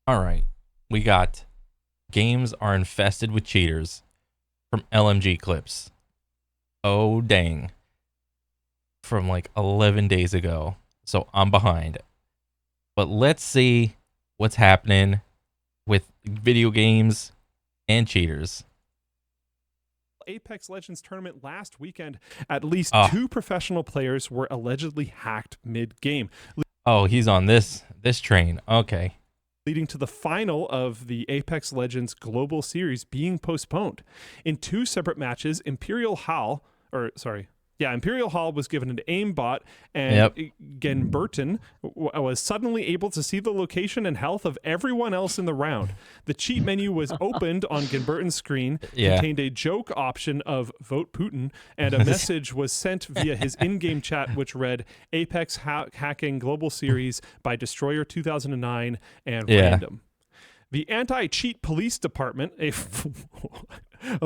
All right. We got games are infested with cheaters from LMG clips. Oh, dang. From like 11 days ago. So I'm behind. But let's see what's happening with video games and cheaters. Apex Legends tournament last weekend, at least Oh, two professional players were allegedly hacked mid-game, oh, he's on this train. Okay. leading to the final of the Apex Legends Global Series being postponed. In two separate matches, Imperial Hall was given an aimbot, and Yep. Genburton was suddenly able to see the location and health of everyone else in the round. The cheat menu was opened on Genburton's screen, Yeah. contained a joke option of "Vote Putin," and a message was sent via his in-game chat, which read "Apex Hacking Global Series by Destroyer 2009 and Yeah. Random." The Anti-Cheat Police Department, a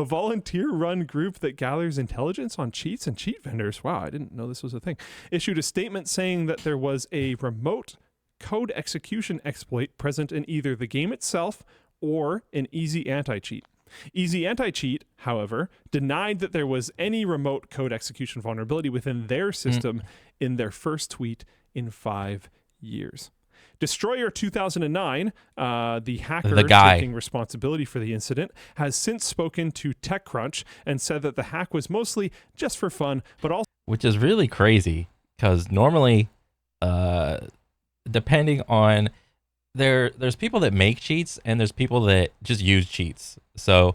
volunteer-run group that gathers intelligence on cheats and cheat vendors, wow, I didn't know this was a thing, issued a statement saying that there was a remote code execution exploit present in either the game itself or an Easy Anti-Cheat. Easy Anti-Cheat, however, denied that there was any remote code execution vulnerability within their system in their first tweet in 5 years. Destroyer 2009, the hacker The guy. taking responsibility for the incident, has since spoken to TechCrunch and said that the hack was mostly just for fun, but also Which is really crazy because normally, depending on there's people that make cheats and there's people that just use cheats. So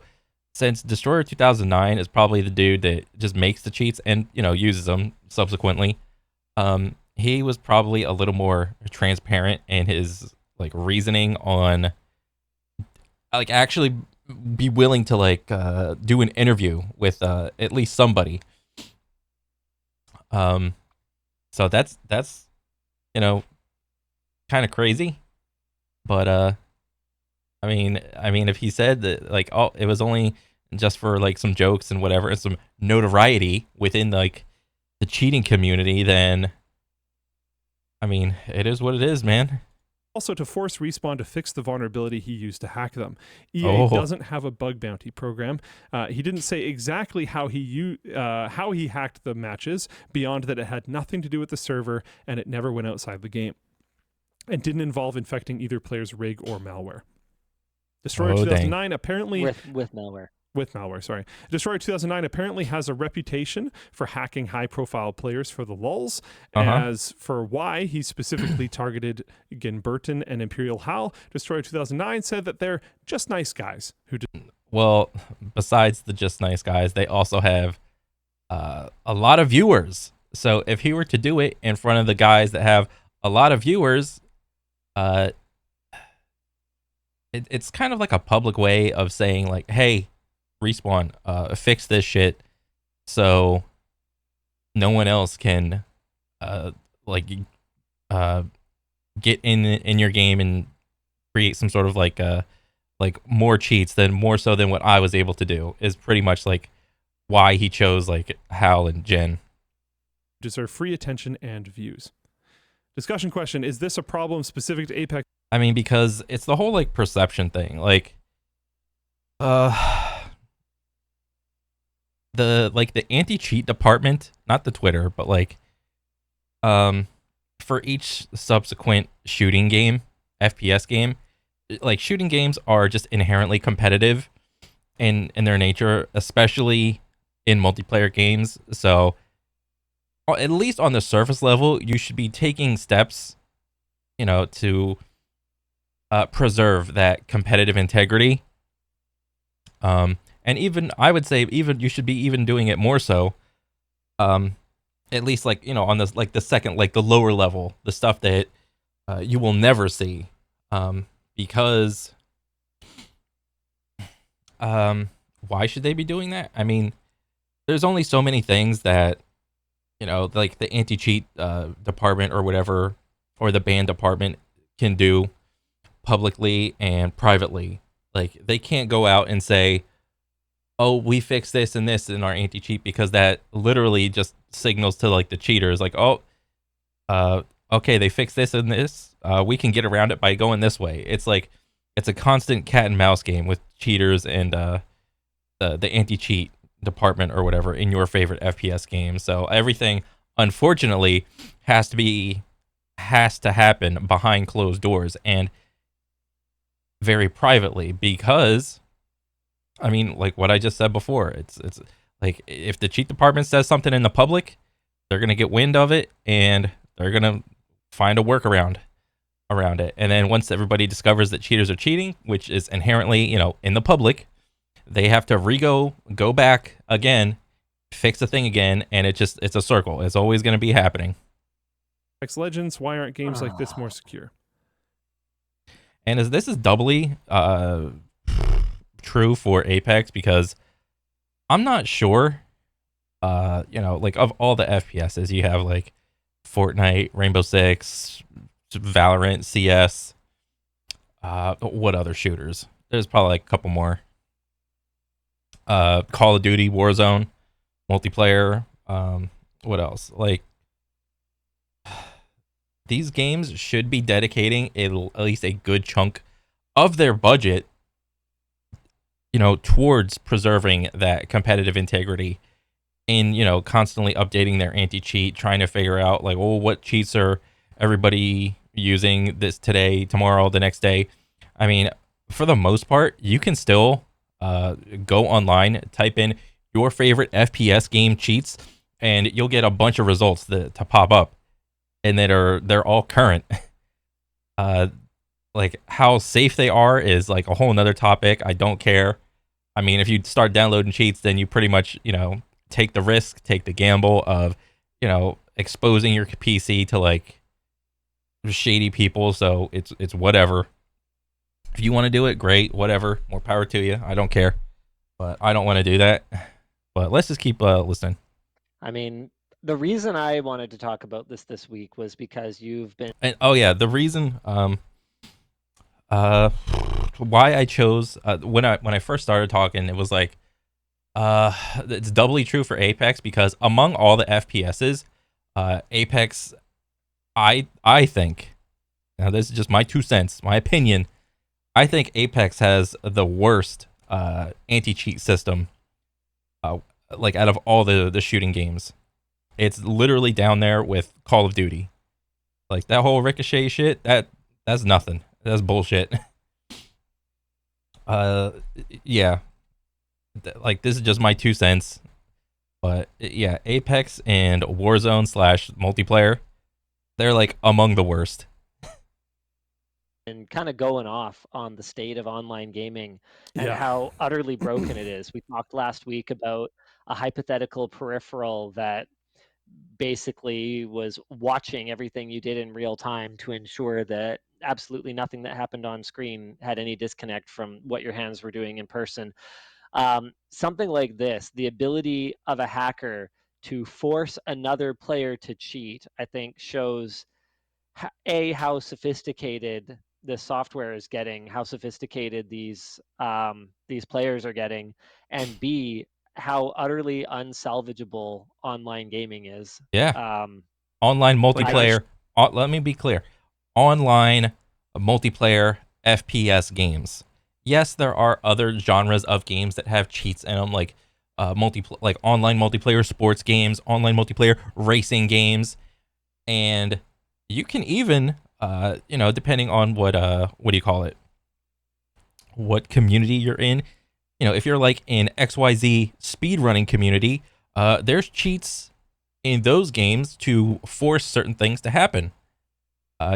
since Destroyer 2009 is probably the dude that just makes the cheats and uses them subsequently, he was probably a little more transparent in his like reasoning on like actually be willing to like do an interview with at least somebody. Um, so that's you know kind of crazy, but I mean if he said that like oh it was only just for like some jokes and whatever and some notoriety within like the cheating community, then I mean it is what it is, man. also to force Respawn to fix the vulnerability he used to hack them. EA Oh, doesn't have a bug bounty program. He didn't say exactly how he hacked the matches, beyond that it had nothing to do with the server and it never went outside the game, and didn't involve infecting either player's rig or malware. Destroyer oh, dang. 2009 apparently with malware. with malware, sorry. Destroyer 2009 apparently has a reputation for hacking high-profile players for the lulz. As for why he specifically targeted Genburton and Imperial Hal, Destroyer 2009 said that they're just nice guys who did. Well, besides the just nice guys, they also have a lot of viewers. So if he were to do it in front of the guys that have a lot of viewers, uh, it's kind of like a public way of saying like, "Hey, Respawn, fix this shit," so no one else can like get in your game and create some sort of like more cheats than more so than what I was able to do. Is pretty much like why he chose like Hal and Jen. Deserve free attention and views. Discussion question: is this a problem specific to Apex? I mean, because it's the whole like perception thing. Like, the anti-cheat department, not the Twitter, but like, for each subsequent shooting game, FPS game, like shooting games are just inherently competitive in their nature, especially in multiplayer games. So, at least on the surface level, you should be taking steps, to preserve that competitive integrity. And even I would say even you should be even doing it more so. At least like on this like the second like the lower level, the stuff that you will never see, because why should they be doing that? I mean, there's only so many things that like the anti-cheat department or whatever, or the ban department can do publicly and privately. Like they can't go out and say, "Oh, we fixed this and this in our anti-cheat," because that literally just signals to like the cheaters, like, "Oh, okay, they fixed this and this. We can get around it by going this way." It's like it's a constant cat and mouse game with cheaters and the anti-cheat department or whatever in your favorite FPS game. So everything, unfortunately, has to happen behind closed doors and very privately because I mean, like what I just said before, it's like if the cheat department says something in the public, they're gonna get wind of it and they're gonna find a workaround around it. And then once everybody discovers that cheaters are cheating, which is inherently, in the public, they have to go back again, fix the thing again, and it's a circle. It's always going to be happening. Apex Legends, why aren't games like this more secure? And this is doubly true for Apex because I'm not sure, like of all the FPSs, you have like Fortnite, Rainbow Six, Valorant, CS. What other shooters? There's probably like a couple more. Call of Duty, Warzone, multiplayer. What else? Like these games should be dedicating at least a good chunk of their budget, towards preserving that competitive integrity and constantly updating their anti-cheat, trying to figure out like, oh, what cheats are everybody using this today, tomorrow, the next day. I mean, for the most part, you can still go online, type in your favorite FPS game cheats, and you'll get a bunch of results to pop up, and they're all current. Like how safe they are is like a whole nother topic. I don't care. I mean, if you start downloading cheats, then you pretty much take the risk, take the gamble of exposing your PC to like shady people. So it's whatever. If you want to do it, great, whatever, more power to you. I don't care, but I don't want to do that. But let's just keep listening. I mean, the reason I wanted to talk about this week was because you've been. And oh yeah, the reason why I chose when I first started talking, it was like it's doubly true for Apex because among all the FPSs, Apex, I think, now this is just my 2 cents, my opinion. I think Apex has the worst anti-cheat system, like out of all the shooting games. It's literally down there with Call of Duty. Like that whole Ricochet shit, that's nothing. That's bullshit. Yeah. Like this is just my 2 cents. But yeah, Apex and Warzone / multiplayer, they're like among the worst. And kind of going off on the state of online gaming and Yeah. how utterly broken it is. We talked last week about a hypothetical peripheral that basically was watching everything you did in real time to ensure that absolutely nothing that happened on screen had any disconnect from what your hands were doing in person. Something like this, the ability of a hacker to force another player to cheat, I think shows how sophisticated the software is getting, how sophisticated these players are getting, and B, how utterly unsalvageable online gaming is. Yeah. Um, Online Like multiplayer. Let me be clear. Online multiplayer FPS games. Yes, there are other genres of games that have cheats in them, like like online multiplayer sports games, online multiplayer racing games, and you can even, depending on what do you call it, what community you're in. If you're like in XYZ speedrunning community, there's cheats in those games to force certain things to happen.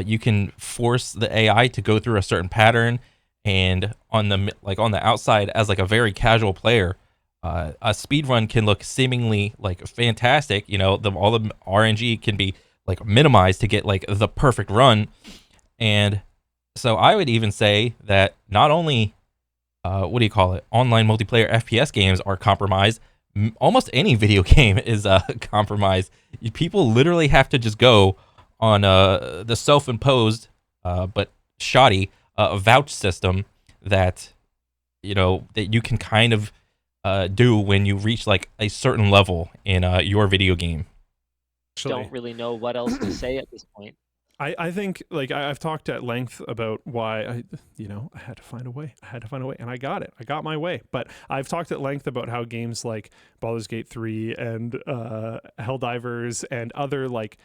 You can force the AI to go through a certain pattern, and on the outside, as like a very casual player, a speed run can look seemingly like fantastic. All the RNG can be like minimized to get like the perfect run, and so I would even say that not only what do you call it, online multiplayer FPS games are compromised. Almost any video game is compromised. People literally have to just go on the self-imposed but shoddy vouch system that that you can kind of do when you reach like a certain level in your video game. don't really know what else to say at this point. I think like I've talked at length about why I had to find a way. And I got it. I got my way. But I've talked at length about how games like Baldur's Gate 3 and Helldivers and other like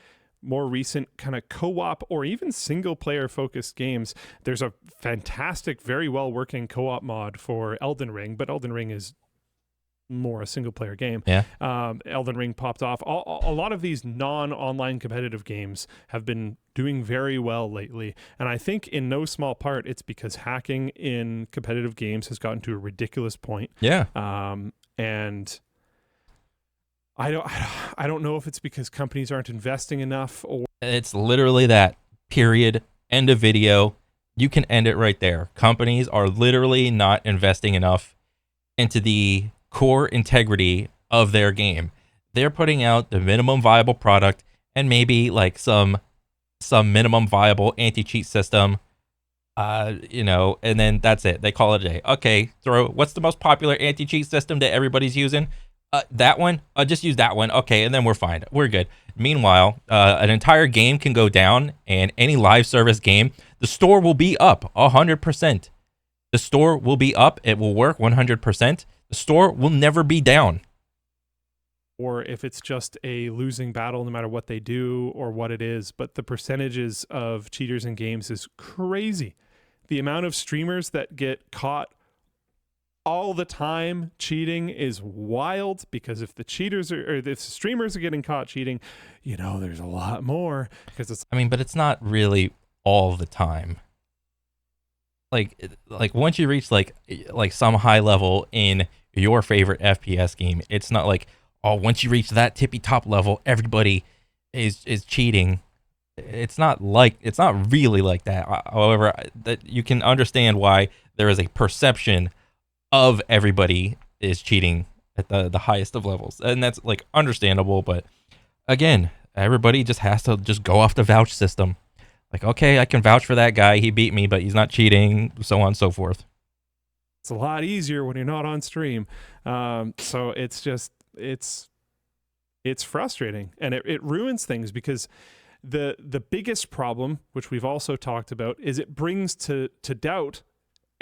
more recent kind of co-op or even single player focused games. There's a fantastic, very well working co-op mod for Elden Ring, but Elden Ring is more a single player game. Yeah. Elden Ring popped off. A lot of these non-online competitive games have been doing very well lately, and I think in no small part it's because hacking in competitive games has gotten to a ridiculous point. Yeah. And I don't know if it's because companies aren't investing enough, or It's literally that, period, end of video. You can end it right there. Companies are literally not investing enough into the core integrity of their game. They're putting out the minimum viable product and maybe like some minimum viable anti-cheat system, and then that's it. They call it a day. Okay, what's the most popular anti-cheat system that everybody's using? That one. Just use that one. Okay, and then we're fine. We're good. Meanwhile, an entire game can go down, and any live service game, the store will be up 100%. The store will be up. It will work 100%. The store will never be down. or if it's just a losing battle no matter what they do or what it is. But the percentages of cheaters in games is crazy. The amount of streamers that get caught all the time cheating is wild, because if the if the streamers are getting caught cheating, there's a lot more, because it's but it's not really all the time. Like once you reach like some high level in your favorite FPS game, it's not like, oh, once you reach that tippy top level, everybody is cheating. It's not really like that. However, that you can understand why there is a perception of everybody is cheating at the highest of levels, and that's like understandable. But again, everybody just has to just go off the vouch system. Like, okay, I can vouch for that guy. He beat me, but he's not cheating, so on and so forth. It's a lot easier when you're not on stream. So it's just, it's frustrating, and it ruins things, because the biggest problem, which we've also talked about, is it brings to doubt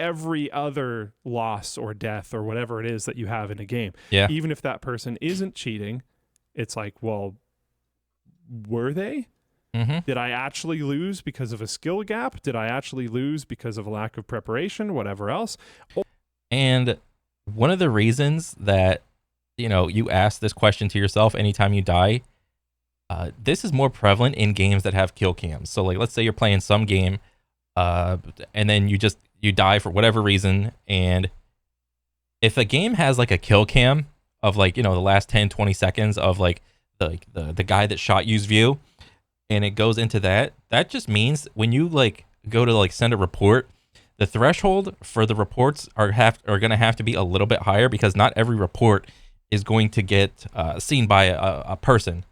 every other loss or death or whatever it is that you have in a game. Yeah. Even if that person isn't cheating, it's like, well, were they? Mm-hmm. Did I actually lose because of a skill gap? Did I actually lose because of a lack of preparation? Whatever else. And one of the reasons that, you ask this question to yourself anytime you die, this is more prevalent in games that have kill cams. So, like, let's say you're playing some game, and then you die for whatever reason. And if a game has, like, a kill cam of, like, the last 10, 20 seconds of, like, the guy that shot you's view, and it goes into that just means when you, like, go to, like, send a report, the threshold for the reports are going to have to be a little bit higher, because not every report is going to get seen by a person.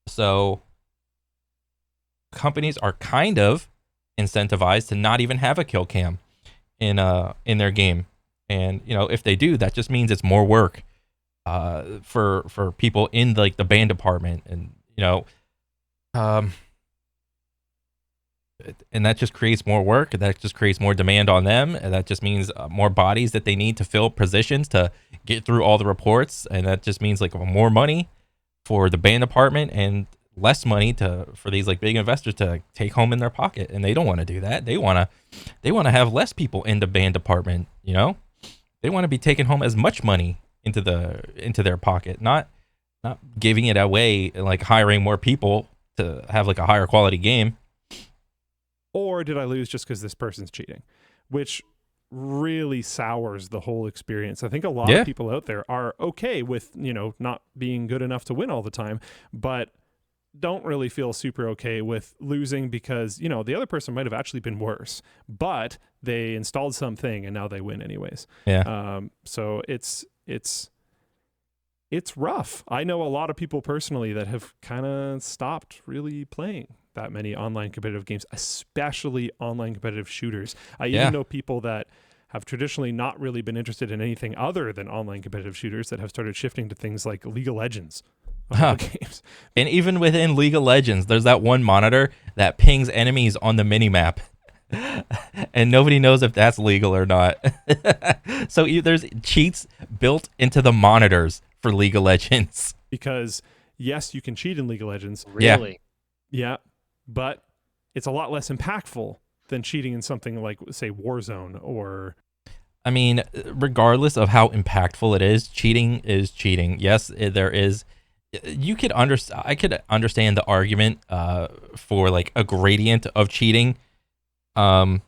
So companies are kind of incentivized to not even have a kill cam in their game. And, if they do, that just means it's more work for people in, like, the band department. And, and that just creates more work. That just creates more demand on them. And that just means more bodies that they need to fill positions to get through all the reports. And that just means, like, more money for the band department and less money for these, like, big investors to take home in their pocket. And they don't want to do that. They want to have less people in the band department. They want to be taking home as much money into their pocket, not giving it away and, like, hiring more people to have, like, a higher quality game. Or did I lose just because this person's cheating? Which really sours the whole experience. I think a lot of people out there are okay with, not being good enough to win all the time, but don't really feel super okay with losing because, the other person might have actually been worse, but they installed something and now they win anyways. Yeah. So it's rough. I know a lot of people personally that have kind of stopped really playing that many online competitive games, especially online competitive shooters. I even know people that have traditionally not really been interested in anything other than online competitive shooters that have started shifting to things like League of Legends. of all games. And even within League of Legends, there's that one monitor that pings enemies on the minimap. And nobody knows if that's legal or not. So there's cheats built into the monitors for League of Legends. Because yes, you can cheat in League of Legends. Really? Yeah, but it's a lot less impactful than cheating in something like, say, Warzone or... I mean, regardless of how impactful it is, cheating is cheating. Yes, there is. You could I could understand the argument for like a gradient of cheating. I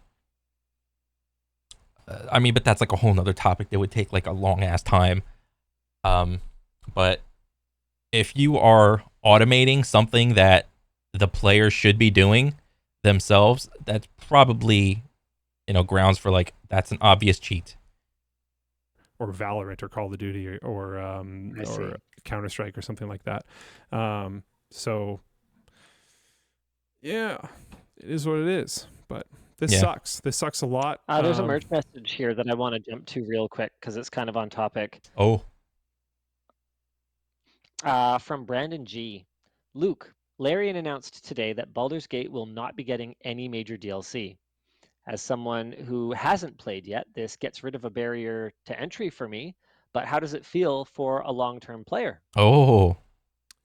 mean, but that's like a whole nother topic that would take like a long ass time. But if you are automating something that the player should be doing themselves, that's probably, grounds for like, that's an obvious cheat. Or Valorant or Call of Duty or Counter-Strike or something like that. So yeah, it is what it is. But this sucks. This sucks a lot. There's a merge message here that I want to jump to real quick because it's kind of on topic. Oh. From Brandon G. Luke, Larian announced today that Baldur's Gate will not be getting any major DLC. As someone who hasn't played yet, this gets rid of a barrier to entry for me, but how does it feel for a long-term player? Oh.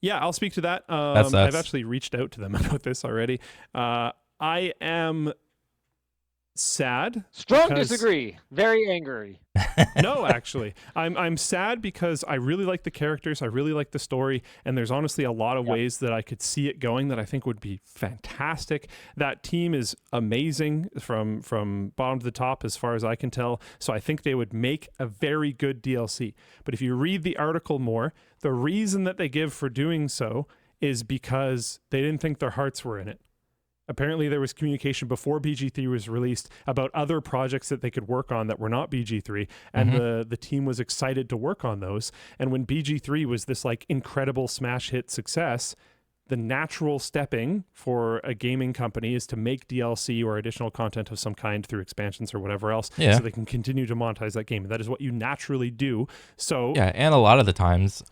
Yeah, I'll speak to that. That's I've actually reached out to them about this already. I am sad. Strong disagree. Very angry. No, actually, I'm sad because I really like the characters, I really like the story, and there's honestly a lot of ways that I could see it going that I think would be fantastic. That team is amazing from bottom to the top as far as I can tell, so I think they would make a very good DLC. But if you read the article more, the reason that they give for doing so is because they didn't think their hearts were in it. Apparently, there was communication before BG3 was released about other projects that they could work on that were not BG3, and the team was excited to work on those. And when BG3 was this like incredible smash hit success, the natural stepping for a gaming company is to make DLC or additional content of some kind through expansions or whatever else, so they can continue to monetize that game. And that is what you naturally do. So yeah, and a lot of the times,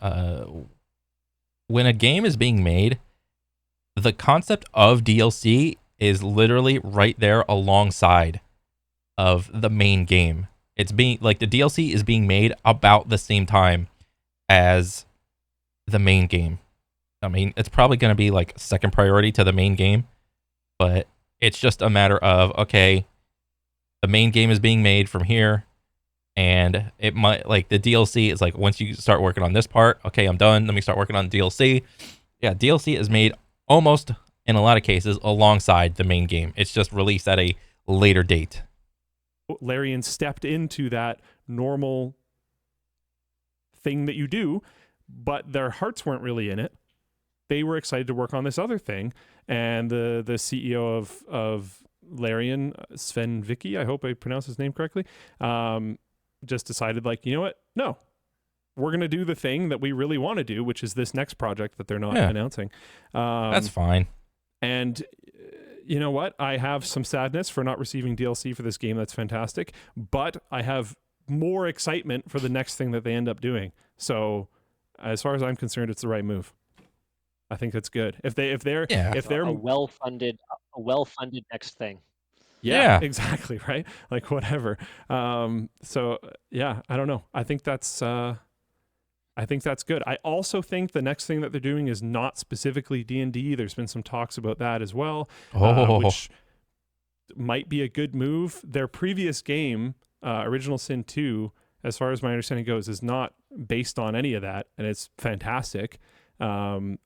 when a game is being made, the concept of DLC is literally right there alongside of the main game. It's being like the DLC is being made about the same time as the main game. I mean, it's probably going to be like second priority to the main game, but it's just a matter of, okay, the main game is being made from here, and it might, like, the DLC is like, once you start working on this part, okay, I'm done, let me start working on DLC. Yeah, DLC is made almost, in a lot of cases, alongside the main game. It's just released at a later date. Larian stepped into that normal thing that you do, but their hearts weren't really in it. They were excited to work on this other thing, and the CEO of Larian, Sven Vicky, I hope I pronounced his name correctly, just decided, like, you know what? No, we're going to do the thing that we really want to do, which is this next project that they're not announcing. That's fine. And you know what? I have some sadness for not receiving DLC for this game. That's fantastic. But I have more excitement for the next thing that they end up doing. So as far as I'm concerned, it's the right move. I think that's good. If they're a well-funded next thing. Yeah, exactly, right? Like, whatever. So yeah, I don't know. I think that's good. I also think the next thing that they're doing is not specifically D&D. There's been some talks about that as well, which might be a good move. Their previous game, Original Sin 2, as far as my understanding goes, is not based on any of that, and it's fantastic. I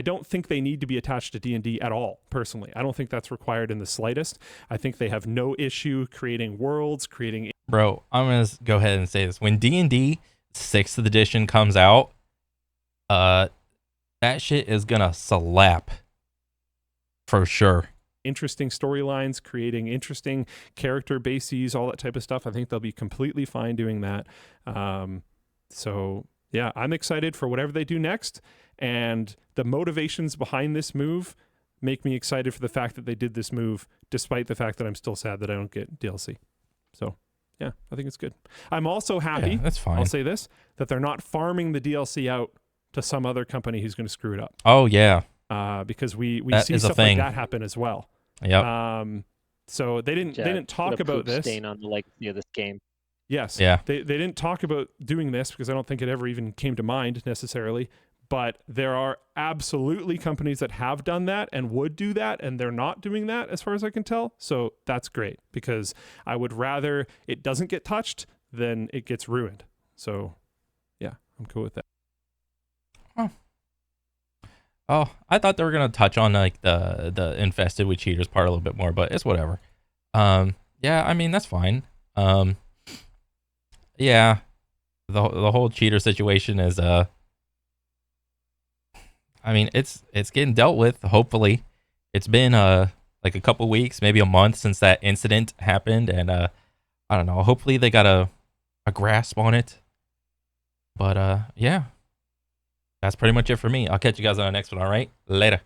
don't think they need to be attached to D&D at all, personally. I don't think that's required in the slightest. I think they have no issue creating worlds, creating... Bro, I'm going to go ahead and say this. When D&D 6th edition comes out, that shit is going to slap. For sure. Interesting storylines, creating interesting character bases, all that type of stuff. I think they'll be completely fine doing that. So... yeah, I'm excited for whatever they do next, and the motivations behind this move make me excited for the fact that they did this move, despite the fact that I'm still sad that I don't get DLC. So, yeah, I think it's good. I'm also happy, that's fine. I'll say this, that they're not farming the DLC out to some other company who's going to screw it up. Oh yeah, Because we that see is a stuff like thing. that happen as well. Yep. So they didn't talk about this. Stain on the legacy of this game. Yes. Yeah. They didn't talk about doing this because I don't think it ever even came to mind necessarily. But there are absolutely companies that have done that and would do that, and they're not doing that as far as I can tell. So that's great, because I would rather it doesn't get touched than it gets ruined. So yeah, I'm cool with that. Oh, I thought they were gonna touch on like the infested with cheaters part a little bit more, but it's whatever. Yeah, I mean that's fine. Yeah, the whole cheater situation is I mean it's getting dealt with. Hopefully, it's been like a couple weeks, maybe a month since that incident happened, and I don't know. Hopefully they got a grasp on it. But yeah, that's pretty much it for me. I'll catch you guys on the next one. All right, later.